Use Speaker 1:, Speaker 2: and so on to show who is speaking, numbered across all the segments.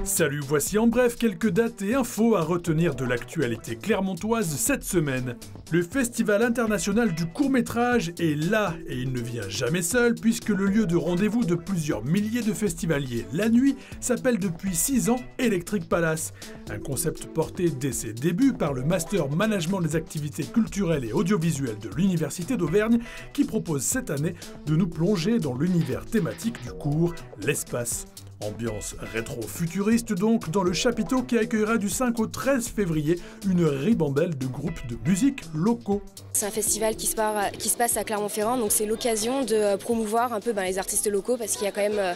Speaker 1: Salut, voici en bref quelques dates et infos à retenir de l'actualité clermontoise cette semaine. Le Festival international du court-métrage est là et il ne vient jamais seul puisque le lieu de rendez-vous de plusieurs milliers de festivaliers la nuit s'appelle depuis 6 ans Electric Palace. Un concept porté dès ses débuts par le Master Management des activités culturelles et audiovisuelles de l'Université d'Auvergne qui propose cette année de nous plonger dans l'univers thématique du court, l'espace. Ambiance rétro-futuriste donc dans le chapiteau qui accueillera du 5 au 13 février une ribambelle de groupes de musique locaux.
Speaker 2: C'est un festival qui se passe à Clermont-Ferrand, donc c'est l'occasion de promouvoir un peu les artistes locaux parce qu'il y a quand même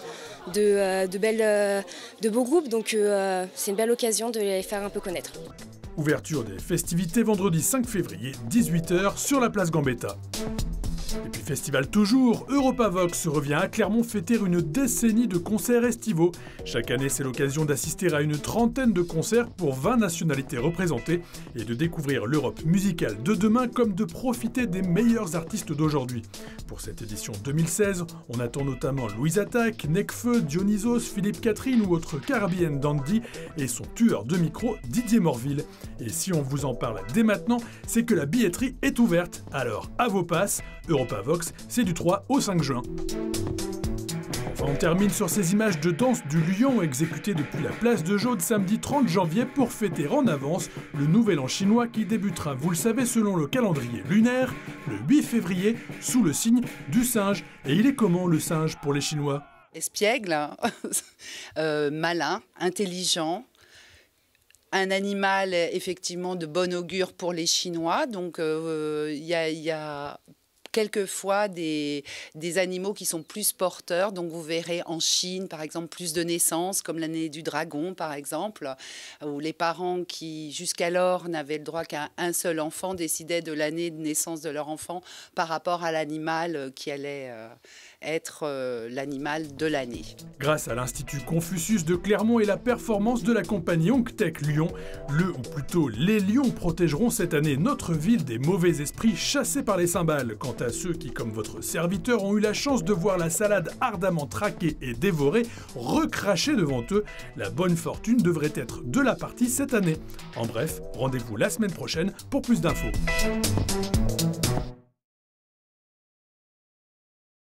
Speaker 2: de beaux groupes, donc c'est une belle occasion de les faire un peu connaître.
Speaker 1: Ouverture des festivités vendredi 5 février, 18 h sur la place Gambetta. Et puis festival toujours, Europavox revient à Clermont fêter une décennie de concerts estivaux. Chaque année, c'est l'occasion d'assister à une trentaine de concerts pour 20 nationalités représentées et de découvrir l'Europe musicale de demain comme de profiter des meilleurs artistes d'aujourd'hui. Pour cette édition 2016, on attend notamment Louise Attaque, Nekfeu, Dionysos, Philippe Catherine ou autre Caribbean Dandy et son tueur de micro Didier Morville. Et si on vous en parle dès maintenant, c'est que la billetterie est ouverte. Alors à vos passes, Europavox, c'est du 3 au 5 juin. Enfin, on termine sur ces images de danse du lion exécutées depuis la place de Jaude samedi 30 janvier pour fêter en avance le nouvel an chinois qui débutera, vous le savez, selon le calendrier lunaire, le 8 février, sous le signe du singe. Et il est comment le singe pour les Chinois?
Speaker 3: Espiègle, malin, intelligent. Un animal effectivement de bon augure pour les Chinois, donc il y a quelquefois des animaux qui sont plus porteurs, donc vous verrez en Chine par exemple plus de naissances, comme l'année du dragon par exemple, où les parents qui jusqu'alors n'avaient le droit qu'à un seul enfant décidaient de l'année de naissance de leur enfant par rapport à l'animal qui allait être l'animal de l'année.
Speaker 1: Grâce à l'Institut Confucius de Clermont et la performance de la compagnie Hongtech Lyon, le ou plutôt les lions protégeront cette année notre ville des mauvais esprits chassés par les cymbales. Quant à ceux qui, comme votre serviteur, ont eu la chance de voir la salade ardemment traquée et dévorée, recrachée devant eux, la bonne fortune devrait être de la partie cette année. En bref, rendez-vous la semaine prochaine pour plus d'infos.